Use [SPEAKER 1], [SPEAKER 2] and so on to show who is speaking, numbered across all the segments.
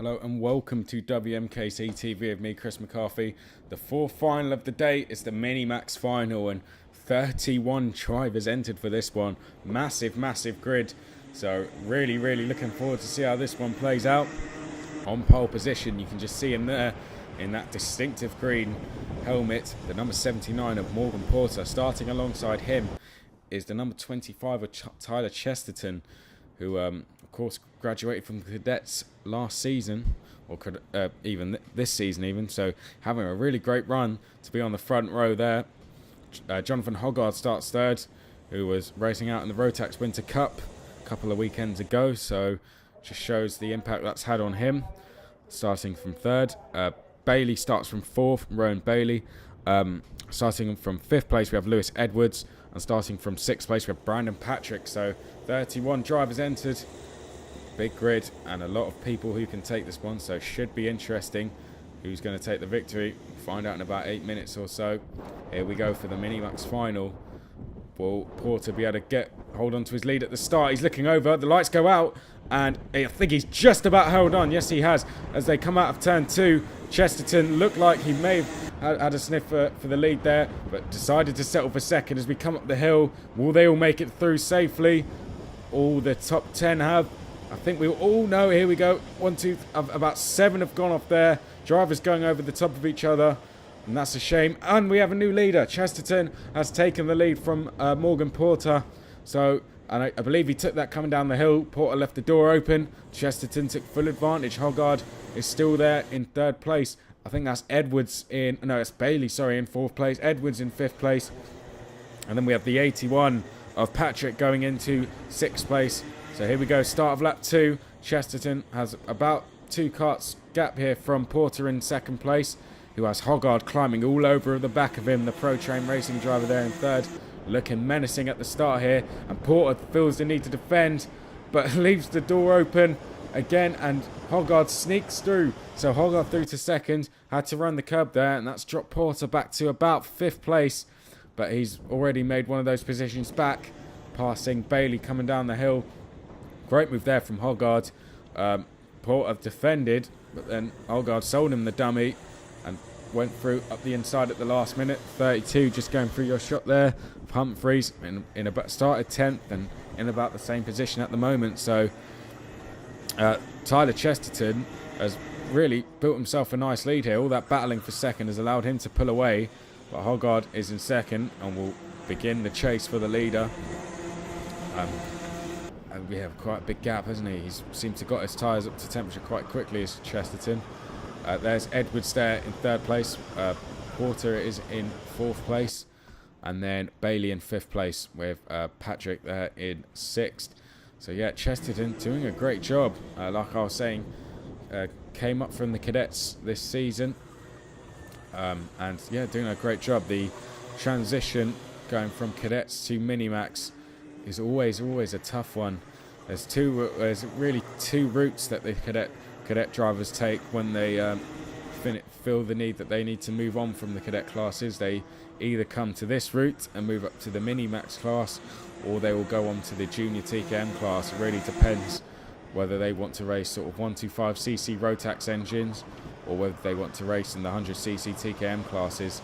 [SPEAKER 1] Hello and welcome to WMKC TV with me, Chris McCarthy. The fourth final of the day is the Mini-Max final, and 31 drivers entered for this one. Massive grid. So really looking forward to see how this one plays out. On pole position, you can just see him there in that distinctive green helmet, the number 79 of Morgan Porter. Starting alongside him is the number 25 of Tyler Chesterton, who of course graduated from the cadets last season, or even this season even, so having a really great run to be on the front row there. Jonathan Hoggard starts third, who was racing out in the Rotax Winter Cup a couple of weekends ago, so just shows the impact that's had on him, starting from third. Bailey starts from fourth, Rowan Bailey. Starting from fifth place we have Lewis Edwards, and starting from sixth place we have Brandon Patrick. So 31 drivers entered, big grid, and a lot of people who can take this one, so should be interesting. Who's going to take the victory? Find out in about 8 minutes or so. Here we go for the Mini-Max final. Will Porter be able to hold on to his lead at the start? He's looking over, the lights go out, and I think he's just about held on. Yes, he has. As they come out of turn two, Chesterton looked like he may have had a sniff for the lead there, but decided to settle for second. As we come up the hill, will they all make it through safely? All the top 10 have. I think we all know. Here we go. About 7 have gone off there. Drivers going over the top of each other, and that's a shame. And we have a new leader. Chesterton has taken the lead from Morgan Porter. So, and I believe he took that coming down the hill. Porter left the door open. Chesterton took full advantage. Hoggard is still there in third place. I think that's it's Bailey, sorry, in fourth place. Edwards in fifth place. And then we have the 81 of Patrick going into sixth place. So here we go, start of lap 2. Chesterton has about 2 carts gap here from Porter in second place, who has Hoggard climbing all over the back of him, the Pro Train Racing driver there in third, looking menacing at the start here. And Porter feels the need to defend, but leaves the door open again, and Hoggard sneaks through. So Hoggard through to second, had to run the curb there, and that's dropped Porter back to about fifth place. But he's already made one of those positions back, passing Bailey coming down the hill. Great move there from Hoggard. Porter defended, but then Hoggard sold him the dummy and went through up the inside at the last minute. 32 just going through your shot there. Humphreys started 10th and in about the same position at the moment. So Tyler Chesterton has really built himself a nice lead here. All that battling for second has allowed him to pull away, but Hoggard is in second and will begin the chase for the leader. And we have quite a big gap, hasn't he? He's seemed to got his tyres up to temperature quite quickly, as Chesterton. There's Edwards there in third place. Porter is in fourth place. And then Bailey in fifth place with Patrick there in sixth. So yeah, Chesterton doing a great job. Like I was saying, came up from the cadets this season. And yeah, doing a great job. The transition going from cadets to Mini-Max is always a tough one. There's really two routes that the cadet drivers take when they feel the need that they need to move on from the cadet classes. They either come to this route and move up to the Mini-Max class, or they will go on to the junior TKM class. It really depends whether they want to race sort of 125cc Rotax engines, or whether they want to race in the 100cc TKM classes.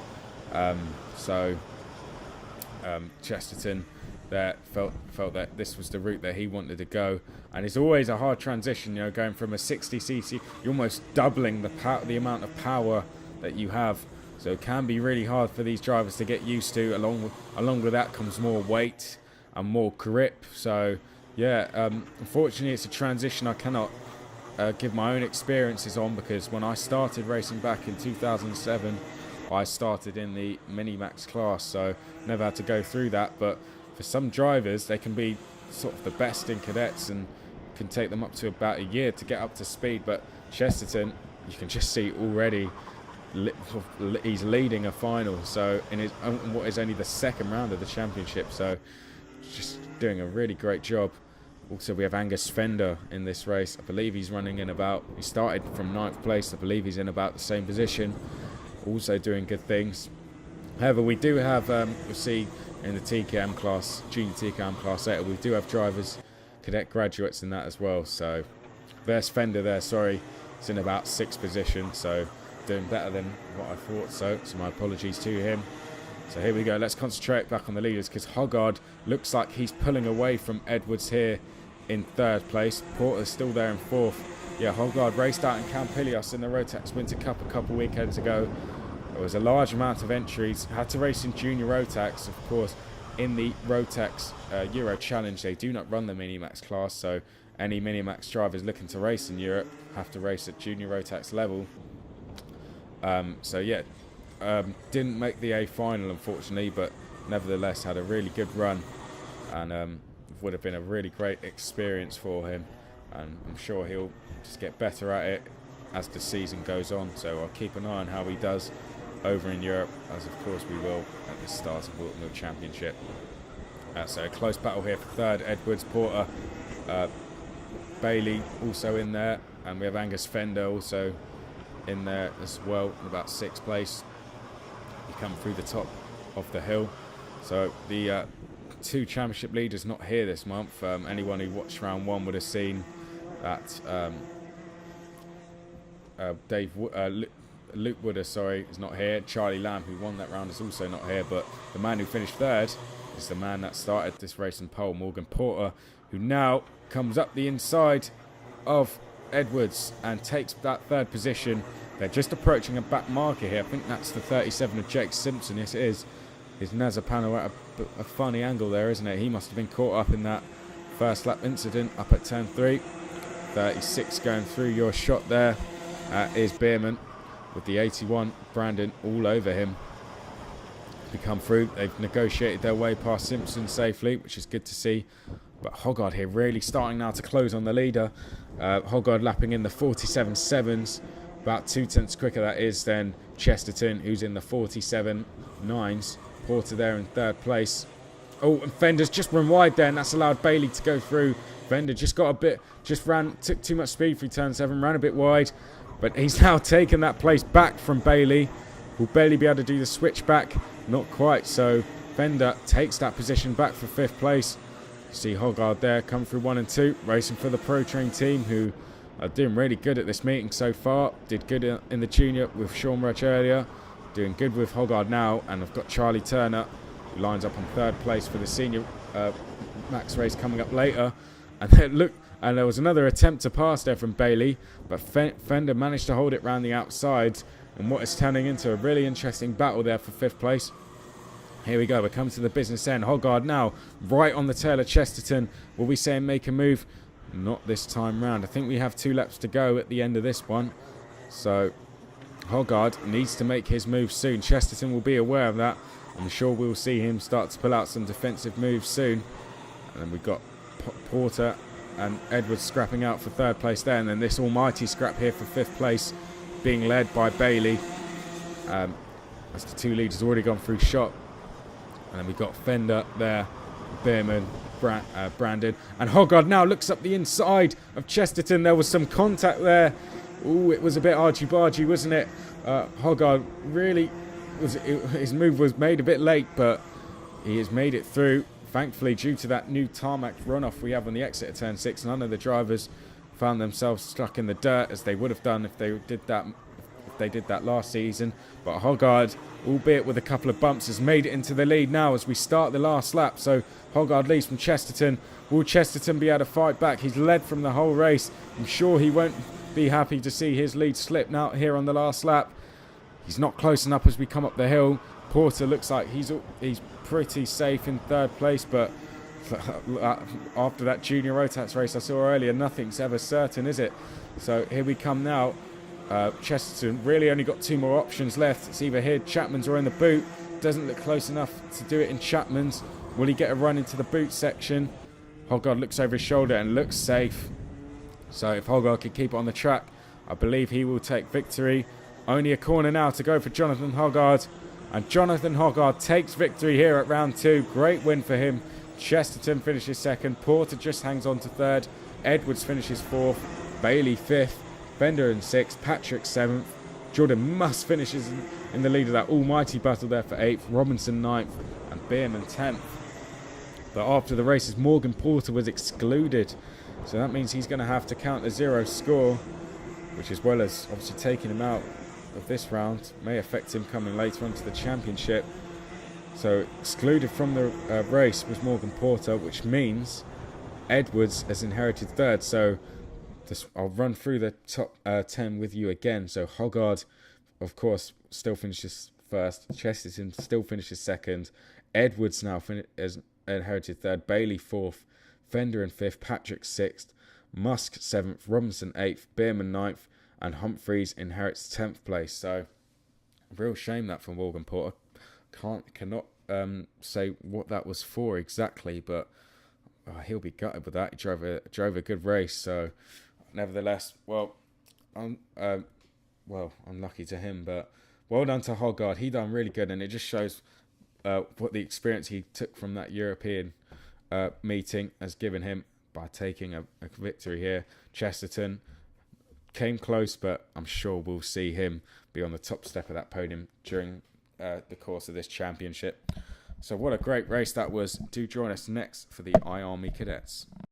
[SPEAKER 1] Chesterton there felt that this was the route that he wanted to go, and it's always a hard transition, going from a 60cc, you're almost doubling the amount of power that you have, so it can be really hard for these drivers to get used to. Along with that comes more weight and more grip. So yeah, unfortunately it's a transition I cannot give my own experiences on, because when I started racing back in 2007, I started in the Mini-Max class, so never had to go through that. But for some drivers, they can be sort of the best in cadets and can take them up to about a year to get up to speed. But Chesterton, you can just see already he's leading a final, so in what is only the second round of the championship, so just doing a really great job. Also, we have Angus Fender in this race. I believe he's running in he started from 9th place. I believe he's in about the same position, also doing good things. However, we do have, we'll see in the TKM class, junior TKM class later, we do have drivers, cadet graduates in that as well. So there's Fender there, sorry. It's in about 6th position, so doing better than what I thought. So my apologies to him. So here we go. Let's concentrate back on the leaders, because Hoggard looks like he's pulling away from Edwards here in 3rd place. Porter's still there in 4th. Yeah, Hoggard raced out in Campilios in the Rotax Winter Cup a couple weekends ago. There was a large amount of entries. Had to race in Junior Rotax, of course. In the Rotax Euro Challenge, they do not run the Minimax class, so any Minimax drivers looking to race in Europe have to race at Junior Rotax level. So yeah, didn't make the A final unfortunately, but nevertheless had a really good run, and would have been a really great experience for him, and I'm sure he'll just get better at it as the season goes on. So I'll keep an eye on how he does over in Europe, as of course we will at the start of Whilton Championship. So a close battle here for 3rd. Edwards, Porter, Bailey also in there, and we have Angus Fender also in there as well in about 6th place. He come through the top of the hill. So the 2 championship leaders not here this month. Anyone who watched round 1 would have seen that Luke Wooder, is not here. Charlie Lamb, who won that round, is also not here. But the man who finished 3rd is the man that started this race in pole, Morgan Porter, who now comes up the inside of Edwards and takes that 3rd position. They're just approaching a back marker here. I think that's the 37 of Jake Simpson. Yes, it is. Is Nazapano at a funny angle there, isn't it? He must have been caught up in that first lap incident up at turn 3. 36 going through your shot there is Bierman, with the 81 Brandon all over him to come through. They've negotiated their way past Simpson safely, which is good to see. But Hoggard here really starting now to close on the leader. Hoggard lapping in the 47.7s, about 2/10 quicker that is than Chesterton, who's in the 47.9s. Porter there in 3rd place. Oh, and Fender's just run wide there, and that's allowed Bailey to go through. Fender just got a bit, took too much speed through turn 7, ran a bit wide. But he's now taken that place back from Bailey. Will Bailey be able to do the switch back? Not quite. So Fender takes that position back for 5th place. You see Hoggard there come through 1 and 2, racing for the Pro Train team, who are doing really good at this meeting so far. Did good in the junior with Sean Rudge earlier. Doing good with Hoggard now. And I've got Charlie Turner, who lines up on 3rd place for the senior max race coming up later. And then look. And there was another attempt to pass there from Bailey, but Fender managed to hold it round the outside, and what is turning into a really interesting battle there for 5th place. Here we go, we're coming to the business end. Hoggard now right on the tail of Chesterton. Will we say make a move? Not this time round. I think we have 2 laps to go at the end of this one. So Hoggard needs to make his move soon. Chesterton will be aware of that. I'm sure we'll see him start to pull out some defensive moves soon. And then we've got Porter and Edwards scrapping out for 3rd place there, and then this almighty scrap here for 5th place, being led by Bailey. As the 2 leaders already gone through shot, and then we've got Fender there, Bierman, Brandon, and Hoggard now looks up the inside of Chesterton. There was some contact there. Ooh, it was a bit argy-bargy, wasn't it? Hoggard really his move was made a bit late, but he has made it through. Thankfully, due to that new tarmac runoff we have on the exit of turn 6, none of the drivers found themselves stuck in the dirt, as they would have done if they did that last season. But Hoggard, albeit with a couple of bumps, has made it into the lead now as we start the last lap. So Hoggard leads from Chesterton. Will Chesterton be able to fight back? He's led from the whole race. I'm sure he won't be happy to see his lead slip now here on the last lap. He's not close enough as we come up the hill. Porter looks like he's pretty safe in 3rd place, but after that junior Rotax race I saw earlier, nothing's ever certain, is it? So here we come now. Chesterton really only got 2 more options left. It's either here, Chapman's, or in the boot. Doesn't look close enough to do it in Chapman's. Will he get a run into the boot section? Hoggard looks over his shoulder and looks safe. So if Hoggard can keep it on the track, I believe he will take victory. Only a corner now to go for Jonathan Hoggard. And Jonathan Hoggard takes victory here at round 2. Great win for him. Chesterton finishes 2nd. Porter just hangs on to 3rd. Edwards finishes 4th. Bailey 5th. Bender in 6th. Patrick 7th. Jordan Musk finishes in the lead of that almighty battle there for 8th. Robinson 9th. And Bierman 10th. But after the races, Morgan Porter was excluded. So that means he's going to have to count the 0 score. which, as well as obviously taking him out of this round, may affect him coming later on to the championship. So excluded from the race was Morgan Porter, which means Edwards has inherited third. So I'll run through the top 10 with you again. So Hoggard, of course, still finishes first. Chesterton still finishes second. Edwards now has inherited third. Bailey fourth. Fender in fifth. Patrick sixth. Musk seventh. Robinson eighth. Bierman ninth. And Humphreys inherits 10th place. So real shame that from Morgan Porter. Cannot say what that was for exactly, but he'll be gutted with that. He drove a good race. So nevertheless, unlucky to him, but well done to Hoggard. He done really good, and it just shows what the experience he took from that European meeting has given him by taking a victory here. Chesterton came close, but I'm sure we'll see him be on the top step of that podium during the course of this championship. So what a great race that was. Do join us next for the iArmy Cadets.